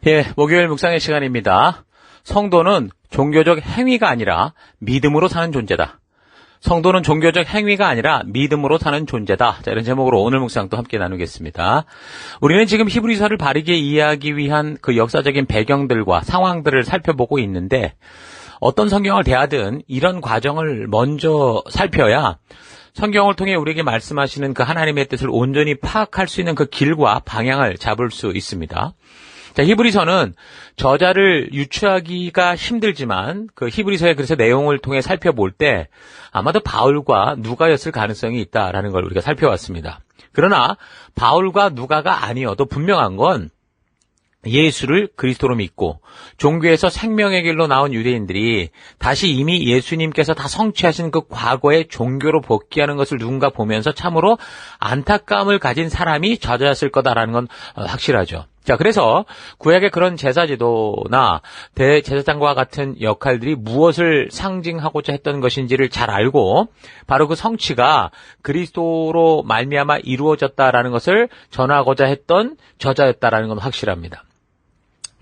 예, 목요일 묵상의 시간입니다. 성도는 종교적 행위가 아니라 믿음으로 사는 존재다. 성도는 종교적 행위가 아니라 믿음으로 사는 존재다. 자, 이런 제목으로 오늘 묵상도 함께 나누겠습니다. 우리는 지금 히브리서를 바르게 이해하기 위한 그 역사적인 배경들과 상황들을 살펴보고 있는데, 어떤 성경을 대하든 이런 과정을 먼저 살펴야 성경을 통해 우리에게 말씀하시는 그 하나님의 뜻을 온전히 파악할 수 있는 그 길과 방향을 잡을 수 있습니다. 자, 히브리서는 저자를 유추하기가 힘들지만 그 히브리서의 그래서 내용을 통해 살펴볼 때 아마도 바울과 누가였을 가능성이 있다라는 걸 우리가 살펴왔습니다. 그러나 바울과 누가가 아니어도 분명한 건 예수를 그리스도로 믿고 종교에서 생명의 길로 나온 유대인들이 다시 이미 예수님께서 다 성취하신 그 과거의 종교로 복귀하는 것을 누군가 보면서 참으로 안타까움을 가진 사람이 저자였을 거다라는 건 확실하죠. 자, 그래서 구약의 그런 제사제도나 대제사장과 같은 역할들이 무엇을 상징하고자 했던 것인지를 잘 알고 바로 그 성취가 그리스도로 말미암아 이루어졌다라는 것을 전하고자 했던 저자였다라는 건 확실합니다.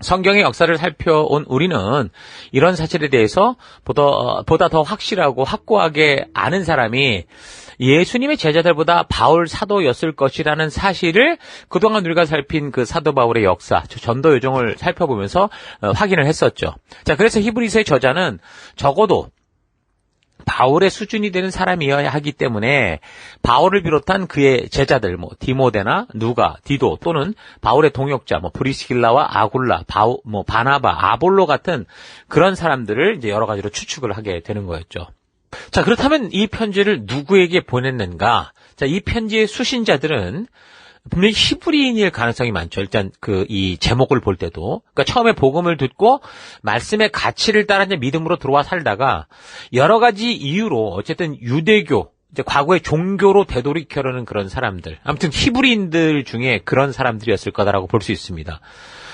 성경의 역사를 살펴온 우리는 이런 사실에 대해서 보다 더 확실하고 확고하게 아는 사람이 예수님의 제자들보다 바울 사도였을 것이라는 사실을 그동안 우리가 살핀 그 사도 바울의 역사, 전도 여정을 살펴보면서 확인을 했었죠. 자, 그래서 히브리서의 저자는 적어도 바울의 수준이 되는 사람이어야 하기 때문에 바울을 비롯한 그의 제자들, 디모데나 누가, 디도 또는 바울의 동역자, 브리스길라와 아굴라, 바나바, 아볼로 같은 그런 사람들을 이제 여러 가지로 추측을 하게 되는 거였죠. 자, 그렇다면 이 편지를 누구에게 보냈는가? 자, 이 편지의 수신자들은 분명히 히브리인일 가능성이 많죠. 일단 이 제목을 볼 때도. 그러니까 처음에 복음을 듣고 말씀의 가치를 따라 이제 믿음으로 들어와 살다가 여러 가지 이유로 어쨌든 유대교, 이제 과거의 종교로 되돌이켜려는 그런 사람들. 아무튼 히브리인들 중에 그런 사람들이었을 거다라고 볼 수 있습니다.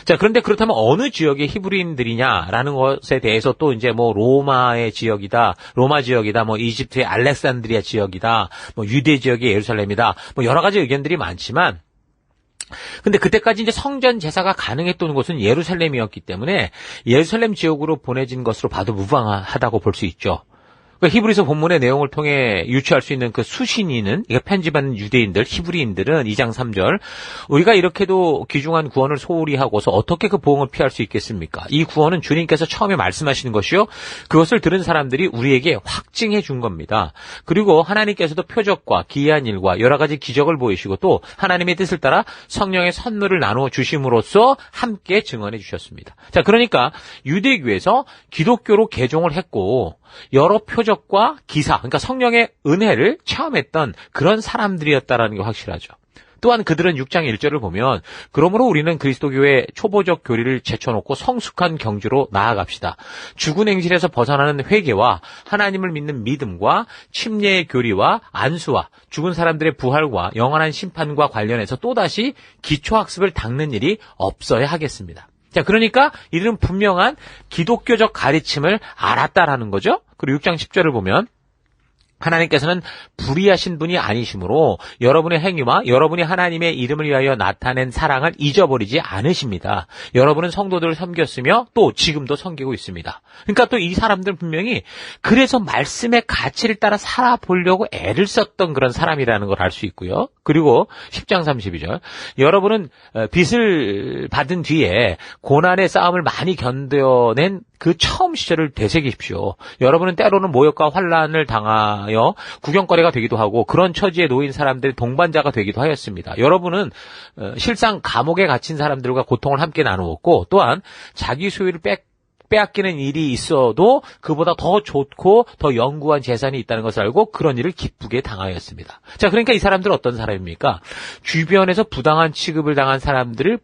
자, 그런데 그렇다면 어느 지역의 히브리인들이냐라는 것에 대해서 또 이제 로마의 지역이다, 로마 지역이다, 이집트의 알렉산드리아 지역이다, 유대 지역의 예루살렘이다, 여러 가지 의견들이 많지만, 근데 그때까지 이제 성전 제사가 가능했던 곳은 예루살렘이었기 때문에 예루살렘 지역으로 보내진 것으로 봐도 무방하다고 볼 수 있죠. 그러니까 히브리서 본문의 내용을 통해 유추할 수 있는 그 수신인은, 이거 편집하는 유대인들, 히브리인들은 2장 3절, 우리가 이렇게도 귀중한 구원을 소홀히 하고서 어떻게 그 보응을 피할 수 있겠습니까? 이 구원은 주님께서 처음에 말씀하시는 것이요, 그것을 들은 사람들이 우리에게 확증해 준 겁니다. 그리고 하나님께서도 표적과 기이한 일과 여러 가지 기적을 보이시고 또 하나님의 뜻을 따라 성령의 선물을 나누어 주심으로써 함께 증언해 주셨습니다. 자, 그러니까 유대교에서 기독교로 개종을 했고 여러 표적과 기사, 그러니까 성령의 은혜를 체험했던 그런 사람들이었다라는 게 확실하죠. 또한 그들은 6장 1절을 보면 그러므로 우리는 그리스도교의 초보적 교리를 제쳐놓고 성숙한 경주로 나아갑시다. 죽은 행실에서 벗어나는 회개와 하나님을 믿는 믿음과 침례의 교리와 안수와 죽은 사람들의 부활과 영원한 심판과 관련해서 또다시 기초학습을 닦는 일이 없어야 하겠습니다. 자, 그러니까 이들은 분명한 기독교적 가르침을 알았다라는 거죠. 그리고 6장 10절을 보면 하나님께서는 불의하신 분이 아니시므로 여러분의 행위와 여러분이 하나님의 이름을 위하여 나타낸 사랑을 잊어버리지 않으십니다. 여러분은 성도들을 섬겼으며 또 지금도 섬기고 있습니다. 그러니까 또 이 사람들은 분명히 그래서 말씀의 가치를 따라 살아보려고 애를 썼던 그런 사람이라는 걸 알 수 있고요. 그리고 10장 32절, 여러분은 빚을 받은 뒤에 고난의 싸움을 많이 견뎌낸 그 처음 시절을 되새기십시오. 여러분은 때로는 모욕과 환난을 당하여 구경거리가 되기도 하고 그런 처지에 놓인 사람들의 동반자가 되기도 하였습니다. 여러분은 실상 감옥에 갇힌 사람들과 고통을 함께 나누었고 또한 자기 소유를 빼앗기는 일이 있어도 그보다 더 좋고 더 영구한 재산이 있다는 것을 알고 그런 일을 기쁘게 당하였습니다. 자, 그러니까 이 사람들은 어떤 사람입니까? 주변에서 부당한 취급을 당한 사람들을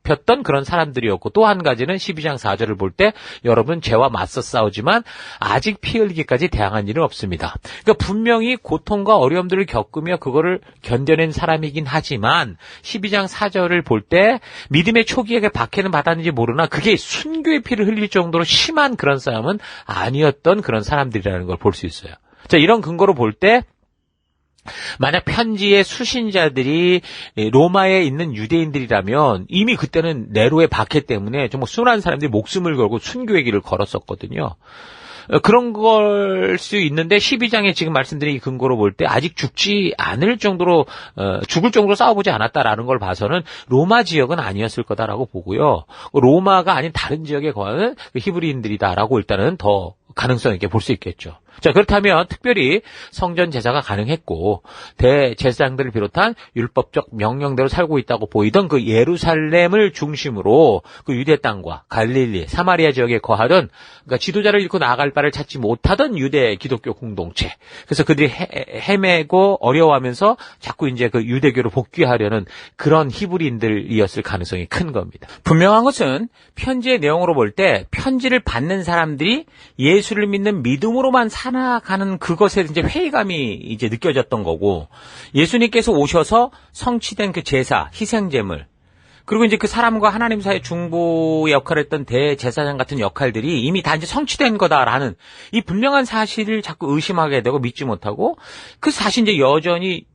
폈던 그런 사람들이었고 또 한 가지는 12장 4절을 볼 때 여러분 죄와 맞서 싸우지만 아직 피 흘리기까지 대항한 일은 없습니다. 그러니까 분명히 고통과 어려움들을 겪으며 그거를 견뎌낸 사람이긴 하지만 12장 4절을 볼 때 믿음의 초기에 박해는 받았는지 모르나 그게 순교의 피를 흘릴 정도로 심한 그런 싸움은 아니었던 그런 사람들이라는 걸 볼 수 있어요. 자, 이런 근거로 볼 때 만약 편지의 수신자들이 로마에 있는 유대인들이라면 이미 그때는 네로의 박해 때문에 정말 수많은 사람들이 목숨을 걸고 순교의 길을 걸었었거든요. 그런 걸 수 있는데 12장에 지금 말씀드린 이 근거로 볼 때 아직 죽지 않을 정도로 죽을 정도로 싸워보지 않았다라는 걸 봐서는 로마 지역은 아니었을 거다라고 보고요. 로마가 아닌 다른 지역에 거하는 히브리인들이다라고 일단은 더 가능성 있게 볼 수 있겠죠. 자, 그렇다면 특별히 성전 제사가 가능했고 대제사장들을 비롯한 율법적 명령대로 살고 있다고 보이던 그 예루살렘을 중심으로 그 유대 땅과 갈릴리, 사마리아 지역에 거하던 그러니까 지도자를 잃고 나아갈 바를 찾지 못하던 유대 기독교 공동체. 그래서 그들이 헤매고 어려워하면서 자꾸 이제 그 유대교로 복귀하려는 그런 히브리인들이었을 가능성이 큰 겁니다. 분명한 것은 편지의 내용으로 볼 때 편지를 받는 사람들이 예수를 믿는 믿음으로만 살아가는 그것에 이제 회의감이 이제 느껴졌던 거고, 예수님께서 오셔서 성취된 그 제사, 희생제물, 그리고 이제 그 사람과 하나님 사이의 중보의 역할을 했던 대제사장 같은 역할들이 이미 다 이제 성취된 거다라는 이 분명한 사실을 자꾸 의심하게 되고 믿지 못하고, 그 사실 이제 여전히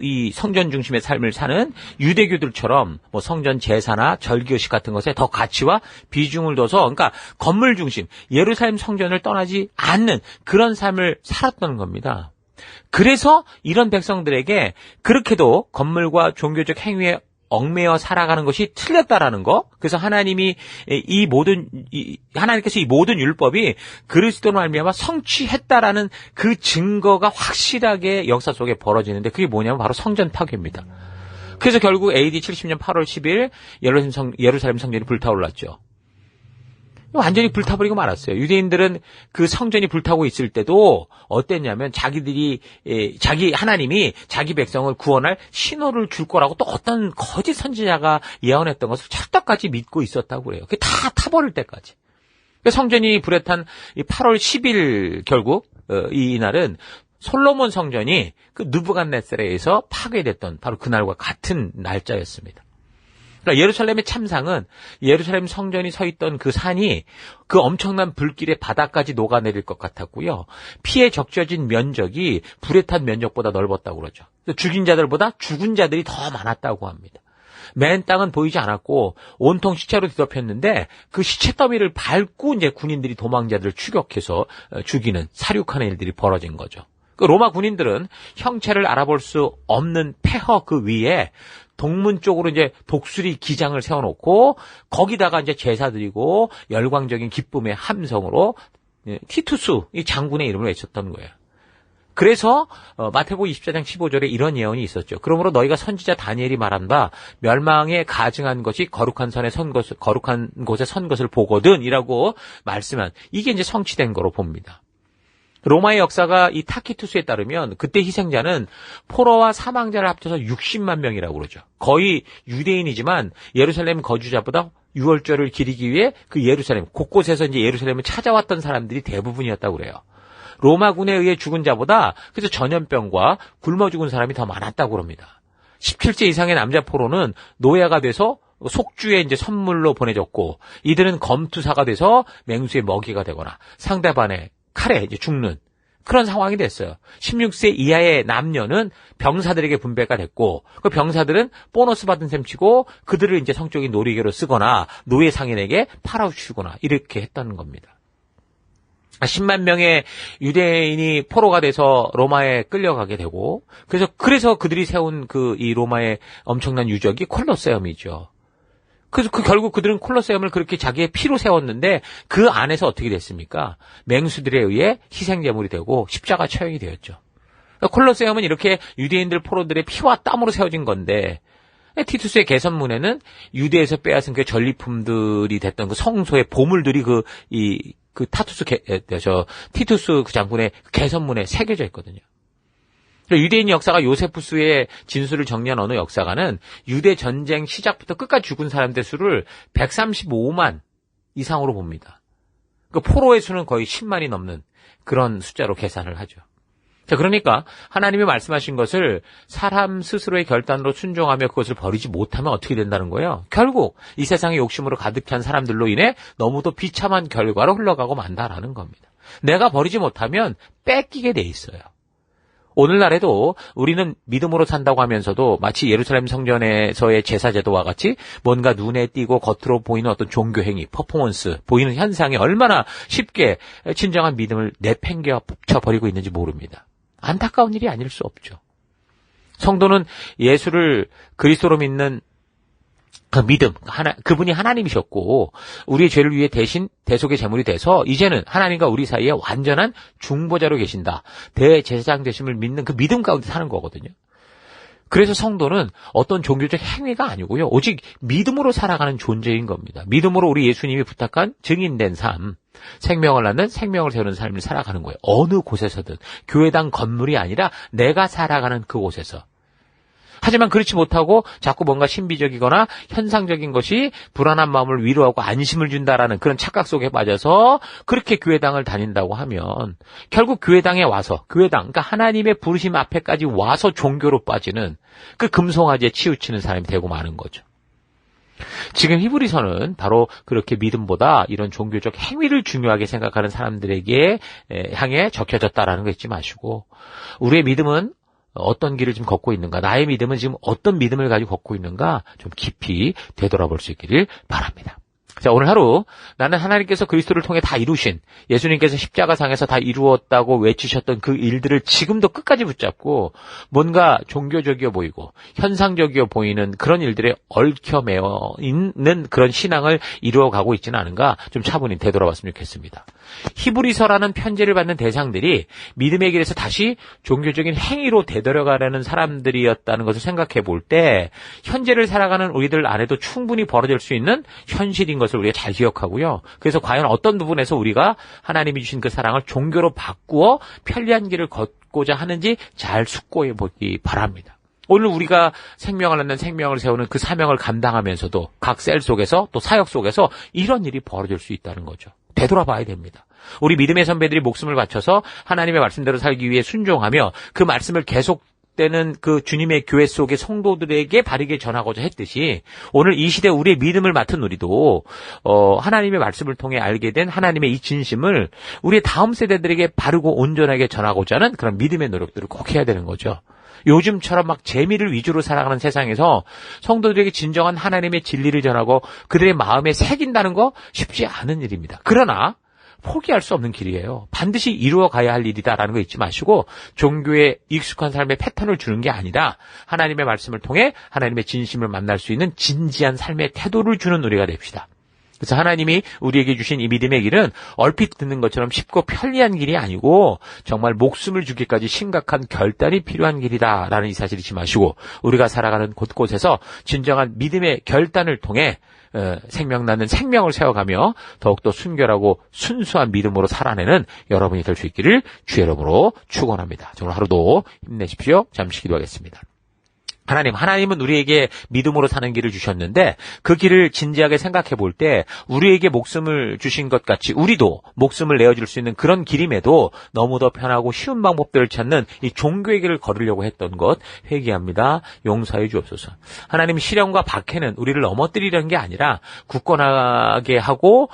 이 성전 중심의 삶을 사는 유대교들처럼 뭐 성전 제사나 절기의식 같은 것에 더 가치와 비중을 둬서, 그러니까 건물 중심, 예루살렘 성전을 떠나지 않는 그런 삶을 살았던 겁니다. 그래서 이런 백성들에게 그렇게도 건물과 종교적 행위에 얽매여 살아가는 것이 틀렸다라는 거. 그래서 하나님께서 이 모든 율법이 그리스도로 말미암아 성취했다라는 그 증거가 확실하게 역사 속에 벌어지는데, 그게 뭐냐면 바로 성전 파괴입니다. 그래서 결국 AD 70년 8월 10일 예루살렘 성전이 불타올랐죠. 완전히 불타버리고 말았어요. 유대인들은 그 성전이 불타고 있을 때도 어땠냐면 하나님이 자기 백성을 구원할 신호를 줄 거라고 또 어떤 거짓 선지자가 예언했던 것을 찰떡같이 믿고 있었다고 그래요. 그게 다 타버릴 때까지. 성전이 불에 탄 8월 10일 결국 이 날은 솔로몬 성전이 그 느부갓네살에 의해서 파괴됐던 바로 그날과 같은 날짜였습니다. 그러니까 예루살렘의 참상은 예루살렘 성전이 서 있던 그 산이 그 엄청난 불길의 바닥까지 녹아내릴 것 같았고요. 피해 적셔진 면적이 불에 탄 면적보다 넓었다고 그러죠. 죽인 자들보다 죽은 자들이 더 많았다고 합니다. 맨 땅은 보이지 않았고 온통 시체로 뒤덮였는데 그 시체 더미를 밟고 이제 군인들이 도망자들을 추격해서 죽이는 사륙하는 일들이 벌어진 거죠. 그 로마 군인들은 형체를 알아볼 수 없는 폐허 그 위에 동문 쪽으로 이제 독수리 기장을 세워놓고 거기다가 이제 제사 드리고 열광적인 기쁨의 함성으로 티투스 이 장군의 이름을 외쳤던 거예요. 그래서 마태복음 24장 15절에 이런 예언이 있었죠. 그러므로 너희가 선지자 다니엘이 말한 바 멸망에 가증한 것이 거룩한 곳에 선 것을 보거든이라고 말씀한, 이게 이제 성취된 거로 봅니다. 로마의 역사가 이 타키투스에 따르면 그때 희생자는 포로와 사망자를 합쳐서 60만 명이라고 그러죠. 거의 유대인이지만 예루살렘 거주자보다 유월절을 기리기 위해 그 예루살렘 곳곳에서 이제 예루살렘을 찾아왔던 사람들이 대부분이었다고 그래요. 로마군에 의해 죽은 자보다 그래서 전염병과 굶어 죽은 사람이 더 많았다고 합니다. 17세 이상의 남자 포로는 노예가 돼서 속주에 이제 선물로 보내졌고, 이들은 검투사가 돼서 맹수의 먹이가 되거나 상대방의 칼에 이제 죽는 그런 상황이 됐어요. 16세 이하의 남녀는 병사들에게 분배가 됐고, 그 병사들은 보너스 받은 셈 치고 그들을 이제 성적인 놀이개로 쓰거나 노예 상인에게 팔아주거나 이렇게 했다는 겁니다. 10만 명의 유대인이 포로가 돼서 로마에 끌려가게 되고, 그래서 그들이 세운 이 로마의 엄청난 유적이 콜로세움이죠. 그래서 결국 그들은 콜로세움을 그렇게 자기의 피로 세웠는데 그 안에서 어떻게 됐습니까? 맹수들에 의해 희생제물이 되고 십자가 처형이 되었죠. 콜로세움은 이렇게 유대인들 포로들의 피와 땀으로 세워진 건데, 티투스의 개선문에는 유대에서 빼앗은 그 전리품들이 됐던 그 성소의 보물들이 티투스 그 장군의 개선문에 새겨져 있거든요. 유대인 역사가 요세푸스의 진술을 정리한 어느 역사가는 유대 전쟁 시작부터 끝까지 죽은 사람들 수를 135만 이상으로 봅니다. 그 포로의 수는 거의 10만이 넘는 그런 숫자로 계산을 하죠. 자, 그러니까 하나님이 말씀하신 것을 사람 스스로의 결단으로 순종하며 그것을 버리지 못하면 어떻게 된다는 거예요? 결국 이 세상의 욕심으로 가득 찬 사람들로 인해 너무도 비참한 결과로 흘러가고 만다라는 겁니다. 내가 버리지 못하면 뺏기게 돼 있어요. 오늘날에도 우리는 믿음으로 산다고 하면서도 마치 예루살렘 성전에서의 제사제도와 같이 뭔가 눈에 띄고 겉으로 보이는 어떤 종교행위, 퍼포먼스, 보이는 현상에 얼마나 쉽게 진정한 믿음을 내팽개쳐버리고 있는지 모릅니다. 안타까운 일이 아닐 수 없죠. 성도는 예수를 그리스도로 믿는 그 믿음, 그분이 하나님이셨고 우리의 죄를 위해 대신 대속의 제물이 돼서 이제는 하나님과 우리 사이에 완전한 중보자로 계신다. 대제사장 되심을 믿는 그 믿음 가운데 사는 거거든요. 그래서 성도는 어떤 종교적 행위가 아니고요. 오직 믿음으로 살아가는 존재인 겁니다. 믿음으로 우리 예수님이 부탁한 증인된 삶, 생명을 낳는 생명을 세우는 삶을 살아가는 거예요. 어느 곳에서든 교회당 건물이 아니라 내가 살아가는 그곳에서. 하지만 그렇지 못하고 자꾸 뭔가 신비적이거나 현상적인 것이 불안한 마음을 위로하고 안심을 준다라는 그런 착각 속에 빠져서 그렇게 교회당을 다닌다고 하면 결국 교회당에 와서 그러니까 하나님의 부르심 앞에까지 와서 종교로 빠지는 그 금송아지에 치우치는 사람이 되고 마는 거죠. 지금 히브리서는 바로 그렇게 믿음보다 이런 종교적 행위를 중요하게 생각하는 사람들에게 향해 적혀졌다라는 거 잊지 마시고 우리의 믿음은 어떤 길을 지금 걷고 있는가, 나의 믿음은 지금 어떤 믿음을 가지고 걷고 있는가 좀 깊이 되돌아볼 수 있기를 바랍니다. 자, 오늘 하루 나는 하나님께서 그리스도를 통해 다 이루신 예수님께서 십자가상에서 다 이루었다고 외치셨던 그 일들을 지금도 끝까지 붙잡고 뭔가 종교적이어 보이고 현상적이어 보이는 그런 일들에 얽혀매어 있는 그런 신앙을 이루어가고 있지는 않은가 좀 차분히 되돌아봤으면 좋겠습니다. 히브리서라는 편지를 받는 대상들이 믿음의 길에서 다시 종교적인 행위로 되돌아가려는 사람들이었다는 것을 생각해 볼 때 현재를 살아가는 우리들 안에도 충분히 벌어질 수 있는 현실인 것을 우리가 잘 기억하고요. 그래서 과연 어떤 부분에서 우리가 하나님이 주신 그 사랑을 종교로 바꾸어 편리한 길을 걷고자 하는지 잘 숙고해 보기 바랍니다. 오늘 우리가 생명을 낳는 생명을 세우는 그 사명을 감당하면서도 각 셀 속에서 또 사역 속에서 이런 일이 벌어질 수 있다는 거죠. 되돌아봐야 됩니다. 우리 믿음의 선배들이 목숨을 바쳐서 하나님의 말씀대로 살기 위해 순종하며 그 말씀을 계속되는 그 주님의 교회 속의 성도들에게 바르게 전하고자 했듯이 오늘 이 시대 우리의 믿음을 맡은 우리도 하나님의 말씀을 통해 알게 된 하나님의 이 진심을 우리의 다음 세대들에게 바르고 온전하게 전하고자 하는 그런 믿음의 노력들을 꼭 해야 되는 거죠. 요즘처럼 막 재미를 위주로 살아가는 세상에서 성도들에게 진정한 하나님의 진리를 전하고 그들의 마음에 새긴다는 거 쉽지 않은 일입니다. 그러나 포기할 수 없는 길이에요. 반드시 이루어 가야 할 일이다라는 거 잊지 마시고 종교에 익숙한 삶의 패턴을 주는 게 아니라 하나님의 말씀을 통해 하나님의 진심을 만날 수 있는 진지한 삶의 태도를 주는 우리가 됩시다. 그래서 하나님이 우리에게 주신 이 믿음의 길은 얼핏 듣는 것처럼 쉽고 편리한 길이 아니고 정말 목숨을 주기까지 심각한 결단이 필요한 길이다라는 이 사실 잊지 마시고 우리가 살아가는 곳곳에서 진정한 믿음의 결단을 통해 생명 낳는 생명을 세워가며 더욱더 순결하고 순수한 믿음으로 살아내는 여러분이 될 수 있기를 주의 이름으로 축원합니다. 오늘 하루도 힘내십시오. 잠시 기도하겠습니다. 하나님은 우리에게 믿음으로 사는 길을 주셨는데 그 길을 진지하게 생각해 볼 때 우리에게 목숨을 주신 것 같이 우리도 목숨을 내어줄 수 있는 그런 길임에도 너무 더 편하고 쉬운 방법들을 찾는 이 종교의 길을 걸으려고 했던 것 회개합니다. 용서해 주옵소서. 하나님 시련과 박해는 우리를 넘어뜨리려는 게 아니라 굳건하게 하고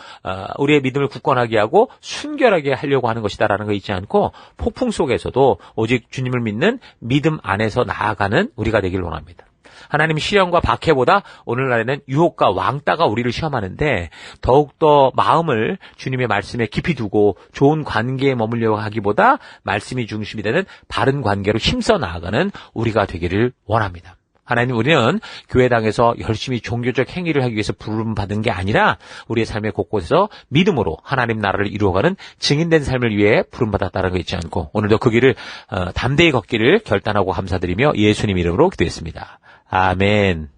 우리의 믿음을 굳건하게 하고 순결하게 하려고 하는 것이다라는 거 잊지 않고 폭풍 속에서도 오직 주님을 믿는 믿음 안에서 나아가는 우리가 되길 원합니다. 하나님 시련과 박해보다 오늘날에는 유혹과 왕따가 우리를 시험하는데 더욱더 마음을 주님의 말씀에 깊이 두고 좋은 관계에 머물려고 하기보다 말씀이 중심이 되는 바른 관계로 힘써 나아가는 우리가 되기를 원합니다. 하나님 우리는 교회당에서 열심히 종교적 행위를 하기 위해서 부름받은 게 아니라 우리의 삶의 곳곳에서 믿음으로 하나님 나라를 이루어가는 증인된 삶을 위해 부름받았다는 거 잊지 않고 오늘도 그 길을 담대히 걷기를 결단하고 감사드리며 예수님 이름으로 기도했습니다. 아멘.